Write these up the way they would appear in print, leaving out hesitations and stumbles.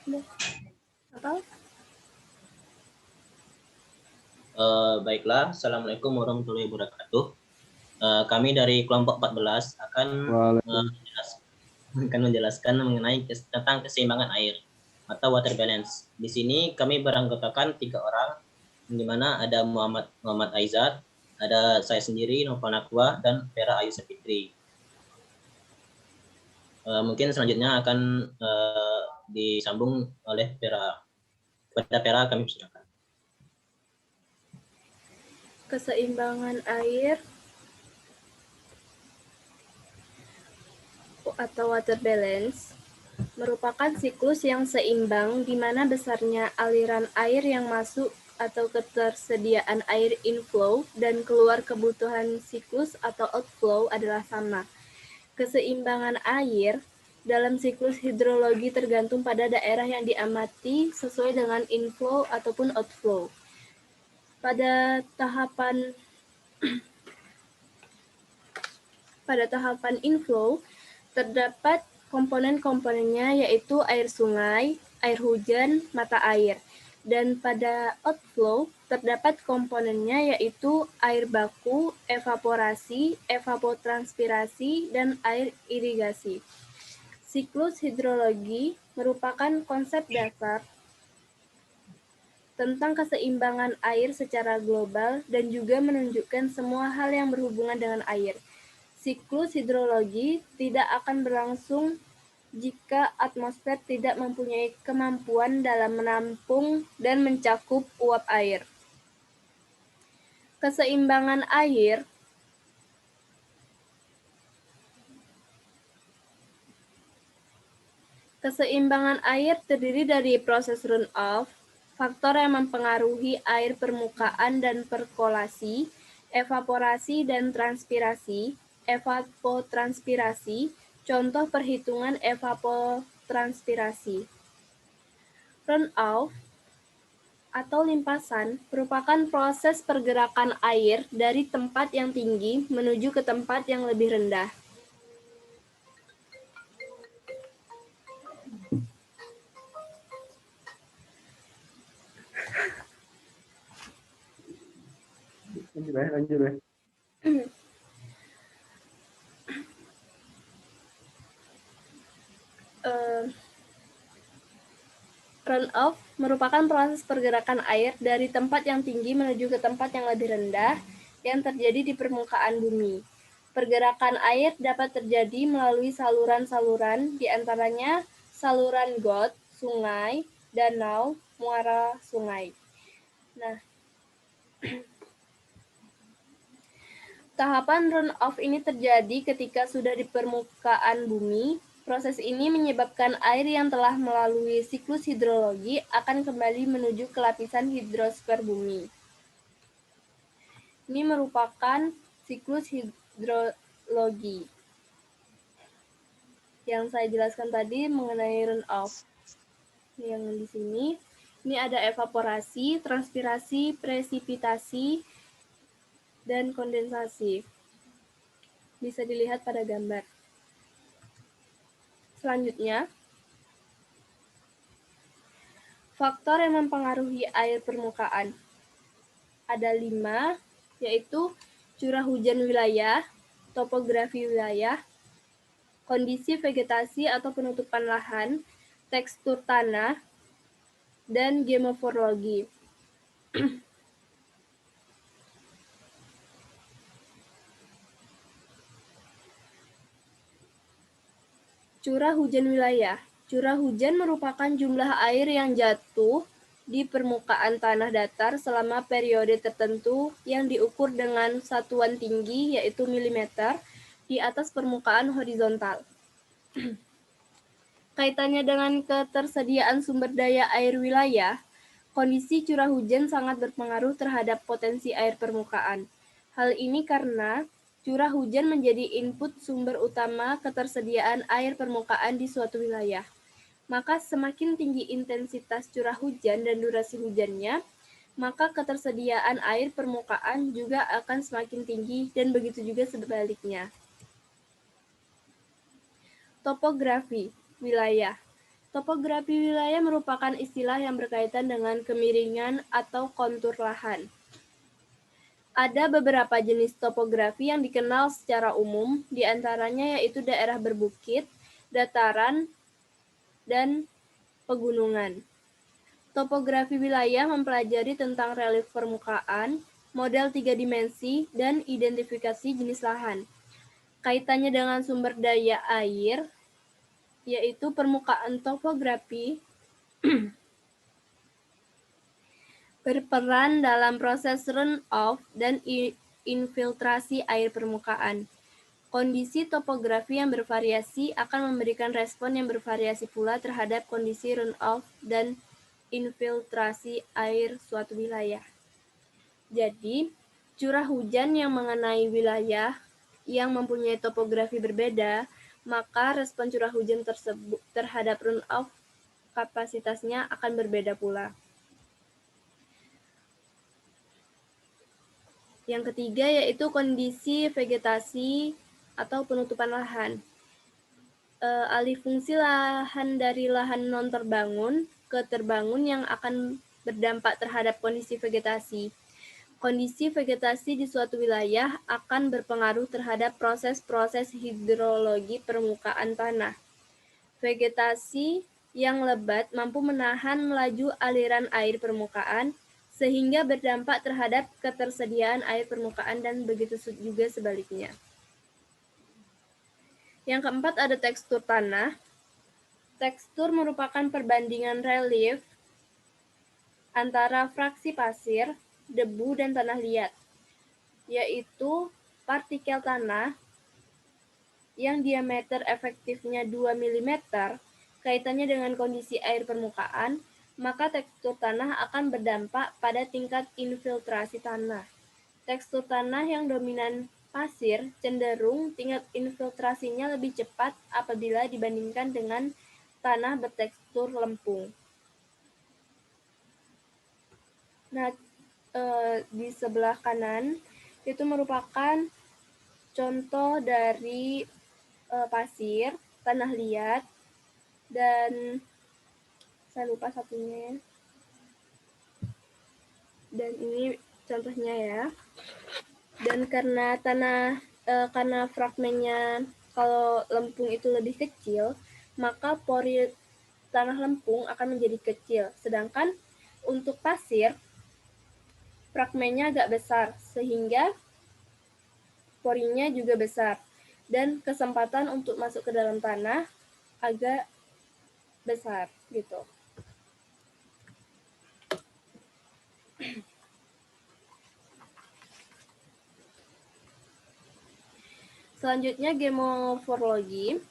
Apa? Baiklah, Assalamualaikum warahmatullahi wabarakatuh. Kami dari kelompok 14 akan menjelaskan mengenai tentang keseimbangan air atau water balance. Di sini kami beranggotakan 3 orang, di mana ada Muhammad Aizat, ada saya sendiri Nova Nakwa, dan Vera Ayu Sapitri. Mungkin selanjutnya akan disambung oleh Vera. Kepada Vera kami persilakan. Keseimbangan air atau water balance merupakan siklus yang seimbang di mana besarnya aliran air yang masuk atau ketersediaan air inflow dan keluar kebutuhan siklus atau outflow adalah sama. Keseimbangan air dalam siklus hidrologi tergantung pada daerah yang diamati sesuai dengan inflow ataupun outflow. Pada tahapan inflow, terdapat komponen-komponennya yaitu air sungai, air hujan, mata air. Dan pada outflow, terdapat komponennya yaitu air baku, evaporasi, evapotranspirasi, dan air irigasi. Siklus hidrologi merupakan konsep dasar tentang keseimbangan air secara global dan juga menunjukkan semua hal yang berhubungan dengan air. Siklus hidrologi tidak akan berlangsung jika atmosfer tidak mempunyai kemampuan dalam menampung dan mencakup uap air. Keseimbangan air terdiri dari proses runoff, faktor yang mempengaruhi air permukaan dan perkolasi, evaporasi dan transpirasi, evapotranspirasi. Contoh perhitungan evapotranspirasi. Runoff atau limpasan merupakan proses pergerakan air dari tempat yang tinggi menuju ke tempat yang lebih rendah. Lanjut. Runoff merupakan proses pergerakan air dari tempat yang tinggi menuju ke tempat yang lebih rendah yang terjadi di permukaan bumi. Pergerakan air dapat terjadi melalui saluran-saluran, di antaranya saluran got, sungai, danau, muara sungai. Nah, tahapan runoff ini terjadi ketika sudah di permukaan bumi. Proses ini menyebabkan air yang telah melalui siklus hidrologi akan kembali menuju ke lapisan hidrosfer bumi. Ini merupakan siklus hidrologi yang saya jelaskan tadi mengenai runoff. Yang di sini, ini ada evaporasi, transpirasi, presipitasi, dan kondensasi. Bisa dilihat pada gambar. Selanjutnya, faktor yang mempengaruhi air permukaan. Ada 5, yaitu curah hujan wilayah, topografi wilayah, kondisi vegetasi atau penutupan lahan, tekstur tanah, dan geomorfologi. Curah hujan wilayah. Curah hujan merupakan jumlah air yang jatuh di permukaan tanah datar selama periode tertentu yang diukur dengan satuan tinggi yaitu milimeter di atas permukaan horizontal. Kaitannya dengan ketersediaan sumber daya air wilayah, kondisi curah hujan sangat berpengaruh terhadap potensi air permukaan. Hal ini karena curah hujan menjadi input sumber utama ketersediaan air permukaan di suatu wilayah. Maka semakin tinggi intensitas curah hujan dan durasi hujannya, maka ketersediaan air permukaan juga akan semakin tinggi dan begitu juga sebaliknya. Topografi wilayah. Topografi wilayah merupakan istilah yang berkaitan dengan kemiringan atau kontur lahan. Ada beberapa jenis topografi yang dikenal secara umum, di antaranya yaitu daerah berbukit, dataran, dan pegunungan. Topografi wilayah mempelajari tentang relief permukaan, model 3 dimensi, dan identifikasi jenis lahan. Kaitannya dengan sumber daya air, yaitu permukaan topografi berperan dalam proses runoff dan infiltrasi air permukaan. Kondisi topografi yang bervariasi akan memberikan respon yang bervariasi pula terhadap kondisi runoff dan infiltrasi air suatu wilayah. Jadi, curah hujan yang mengenai wilayah yang mempunyai topografi berbeda, maka respon curah hujan tersebut terhadap runoff kapasitasnya akan berbeda pula. Yang ketiga yaitu kondisi vegetasi atau penutupan lahan. Alih fungsi lahan dari lahan non terbangun ke terbangun yang akan berdampak terhadap kondisi vegetasi. Kondisi vegetasi di suatu wilayah akan berpengaruh terhadap proses-proses hidrologi permukaan tanah. Vegetasi yang lebat mampu menahan laju aliran air permukaan, sehingga berdampak terhadap ketersediaan air permukaan dan begitu juga sebaliknya. Yang keempat ada tekstur tanah. Tekstur merupakan perbandingan relief antara fraksi pasir, debu, dan tanah liat, yaitu partikel tanah yang diameter efektifnya 2 mm kaitannya dengan kondisi air permukaan, maka tekstur tanah akan berdampak pada tingkat infiltrasi tanah. Tekstur tanah yang dominan pasir cenderung tingkat infiltrasinya lebih cepat apabila dibandingkan dengan tanah bertekstur lempung. Nah, di sebelah kanan itu merupakan contoh dari pasir, tanah liat, dan saya lupa satunya. Dan ini contohnya ya. Dan karena karena fragmennya kalau lempung itu lebih kecil, maka pori tanah lempung akan menjadi kecil. Sedangkan untuk pasir, fragmennya agak besar, sehingga porinya juga besar. Dan kesempatan untuk masuk ke dalam tanah agak besar, gitu. Selanjutnya, geomorfologi.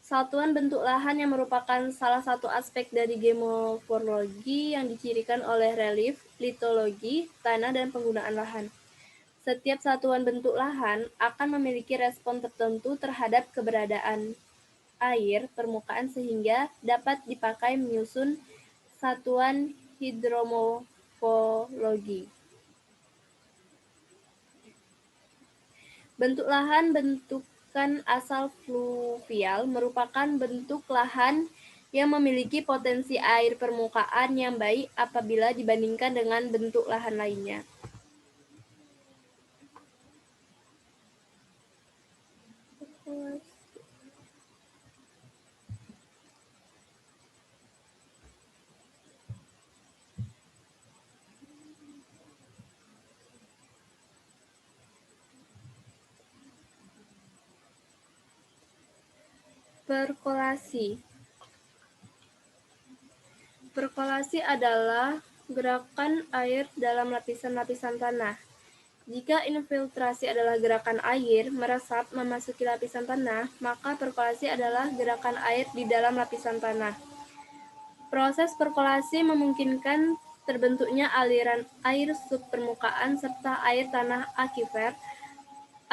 Satuan bentuk lahan yang merupakan salah satu aspek dari geomorfologi yang dicirikan oleh relief, litologi, tanah, dan penggunaan lahan. Setiap satuan bentuk lahan akan memiliki respon tertentu terhadap keberadaan air permukaan sehingga dapat dipakai menyusun satuan hidromorfologi. Bentuk lahan bentukan asal fluvial merupakan bentuk lahan yang memiliki potensi air permukaan yang baik apabila dibandingkan dengan bentuk lahan lainnya. Perkolasi. Perkolasi adalah gerakan air dalam lapisan-lapisan tanah. Jika infiltrasi adalah gerakan air meresap memasuki lapisan tanah, maka perkolasi adalah gerakan air di dalam lapisan tanah. Proses perkolasi memungkinkan terbentuknya aliran air subpermukaan serta air tanah akifer.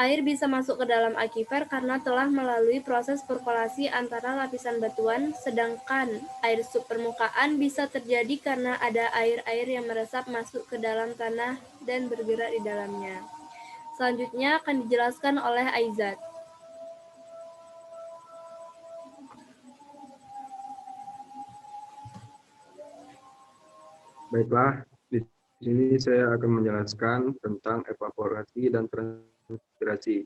Air bisa masuk ke dalam akifer karena telah melalui proses perkolasi antara lapisan batuan, sedangkan air subpermukaan bisa terjadi karena ada air-air yang meresap masuk ke dalam tanah dan bergerak di dalamnya. Selanjutnya akan dijelaskan oleh Aizat. Baiklah, di sini saya akan menjelaskan tentang evaporasi dan transpirasi.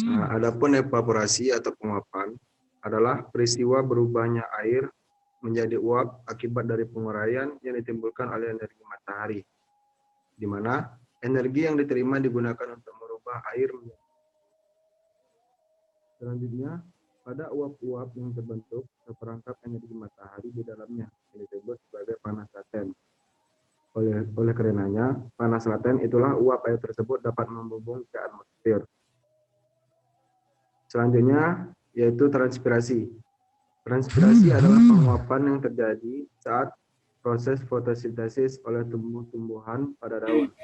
Nah, adapun evaporasi atau penguapan adalah peristiwa berubahnya air menjadi uap akibat dari penguraian yang ditimbulkan oleh energi matahari, di mana energi yang diterima digunakan untuk merubah air menjadi. Selanjutnya, pada uap-uap yang terbentuk terperangkap energi matahari di dalamnya yang disebut sebagai panas laten. Oleh karenanya, panas laten itulah uap air tersebut dapat membumbung ke atmosfer. Selanjutnya, yaitu transpirasi. Transpirasi adalah penguapan yang terjadi saat proses fotosintesis oleh tumbuh-tumbuhan pada daun,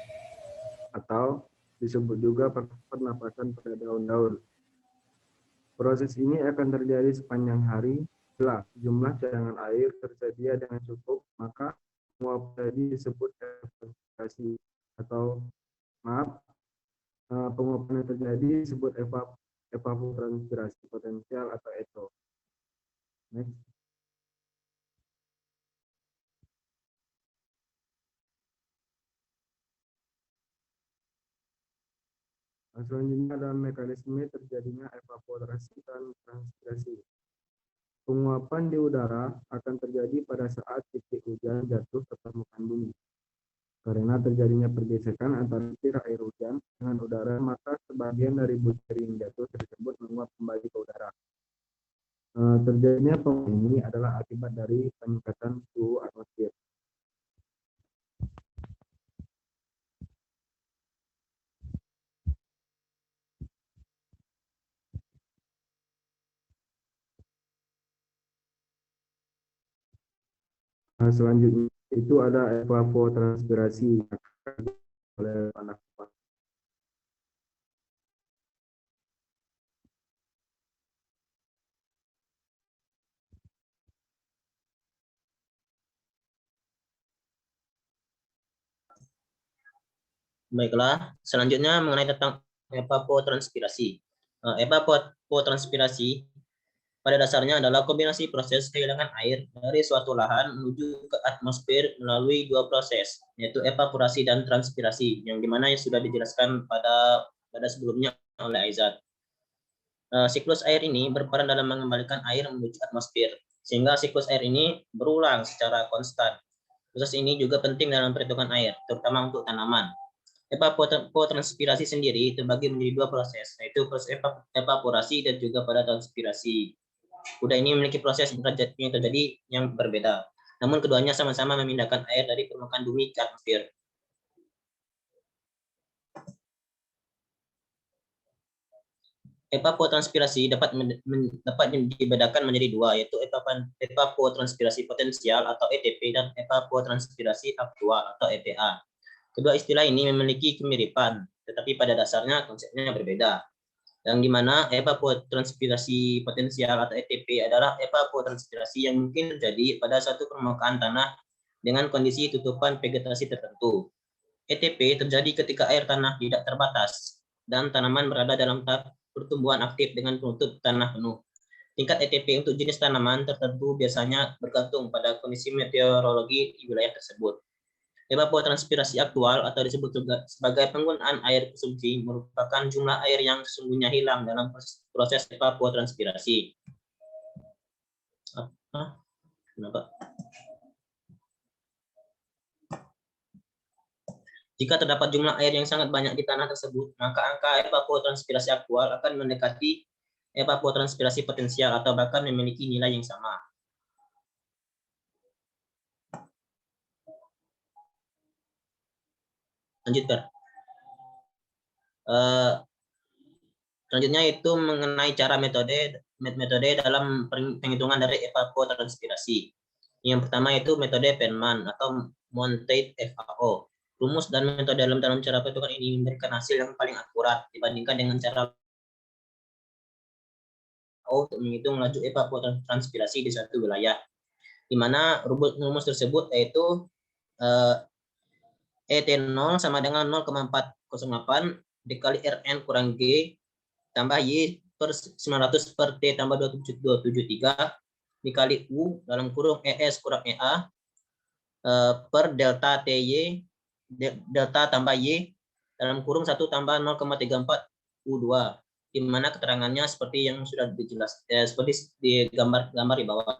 atau disebut juga pernapasan pada daun-daun. Proses ini akan terjadi sepanjang hari. Bila jumlah cadangan air tersedia dengan cukup, maka penguapan tadi disebut transpirasi, atau penguapan yang terjadi disebut evapotranspirasi potensial atau ETO. Next. Selanjutnya adalah mekanisme terjadinya evaporasi dan transpirasi. Penguapan di udara akan terjadi pada saat titik hujan jatuh ke permukaan bumi. Karena terjadinya pergesekan antara titik air hujan dengan udara, maka sebagian dari butir yang jatuh tersebut menguap kembali ke udara. Terjadinya penguapan ini adalah akibat dari peningkatan suhu atmosfer. Selanjutnya itu ada evapotranspirasi oleh panas. Baiklah, selanjutnya mengenai tentang evapotranspirasi. Evapotranspirasi pada dasarnya adalah kombinasi proses kehilangan air dari suatu lahan menuju ke atmosfer melalui dua proses, yaitu evaporasi dan transpirasi, yang dimana sudah dijelaskan pada sebelumnya oleh Aizat. Siklus air ini berperan dalam mengembalikan air menuju atmosfer, sehingga siklus air ini berulang secara konstan. Proses ini juga penting dalam perhitungan air, terutama untuk tanaman. Evapotranspirasi sendiri terbagi menjadi dua proses, yaitu proses evaporasi dan juga pada transpirasi. Udara ini memiliki proses yang terjadi yang berbeda, namun keduanya sama-sama memindahkan air dari permukaan bumi ke atmosfer. Evapotranspirasi dapat dibedakan menjadi dua, yaitu evapotranspirasi potensial atau ETP dan evapotranspirasi aktual atau ETA. Kedua istilah ini memiliki kemiripan, tetapi pada dasarnya konsepnya berbeda. Yang dimana evapotranspirasi potensial atau ETP adalah evapotranspirasi yang mungkin terjadi pada suatu permukaan tanah dengan kondisi tutupan vegetasi tertentu. ETP terjadi ketika air tanah tidak terbatas dan tanaman berada dalam tahap pertumbuhan aktif dengan penutup tanah penuh. Tingkat ETP untuk jenis tanaman tertentu biasanya bergantung pada kondisi meteorologi di wilayah tersebut. Evapotranspirasi aktual atau disebut juga sebagai penggunaan air konsumsi merupakan jumlah air yang sesungguhnya hilang dalam proses evapotranspirasi. Kenapa? Jika terdapat jumlah air yang sangat banyak di tanah tersebut, maka angka evapotranspirasi aktual akan mendekati evapotranspirasi potensial atau bahkan memiliki nilai yang sama. Lanjutkan. Selanjutnya itu mengenai cara metode dalam penghitungan dari evapotranspirasi. Yang pertama itu metode Feynman atau Monteith FAO. Rumus dan metode dalam cara perhitungan ini memberikan hasil yang paling akurat dibandingkan dengan cara untuk menghitung laju evapotranspirasi di suatu wilayah. Di mana rumus tersebut yaitu ET0 sama dengan 0,408 dikali Rn kurang G tambah Y per 900 per T tambah 273 dikali U dalam kurung ES kurang EA per delta TY, delta tambah Y, dalam kurung 1 tambah 0,34 U2, di mana keterangannya seperti yang sudah dijelaskan, seperti di gambar di bawah.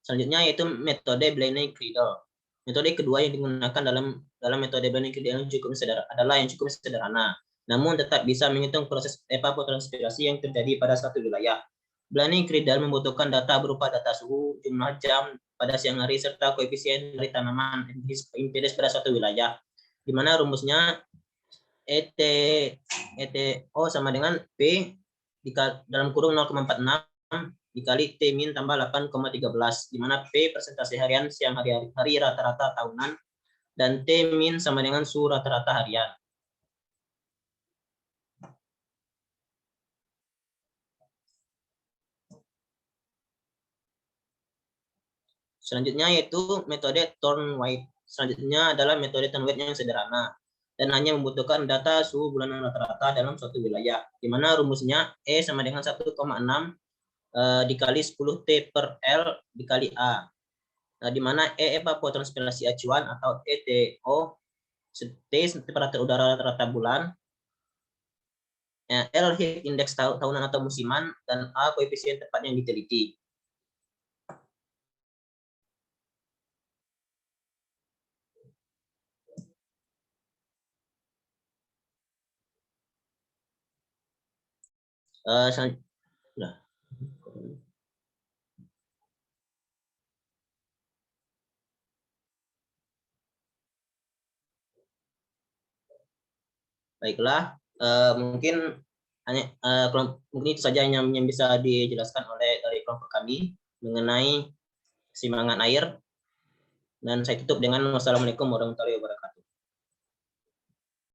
Selanjutnya yaitu metode Blaney-Criddle. Metode kedua yang digunakan dalam metode Blaney-Criddle adalah yang cukup sederhana, namun tetap bisa menghitung proses evapotranspirasi yang terjadi pada suatu wilayah. Blaney-Criddle membutuhkan data berupa data suhu, jumlah jam pada siang hari, serta koefisien dari tanaman impedans pada suatu wilayah, di mana rumusnya ETO sama dengan P dalam kurung 0,46 dikali T min tambah 8,13, di mana P persentase harian siang hari rata-rata tahunan, dan T min sama dengan suhu rata-rata harian. Selanjutnya yaitu metode Thorne-White. Selanjutnya adalah metode Thorne-White yang sederhana dan hanya membutuhkan data suhu bulanan rata-rata dalam suatu wilayah, di mana rumusnya E sama dengan 1,6 dikali 10T per L dikali A. Nah, di mana E evapotranspirasi acuan atau ETO, T temperatur udara rata-rata bulan, L heat index tahunan atau musiman, dan A koefisien tepat yang diteliti. Baiklah, mungkin hanya mungkin itu saja yang bisa dijelaskan dari kelompok kami mengenai keseimbangan air, dan saya tutup dengan wassalamualaikum warahmatullahi wabarakatuh.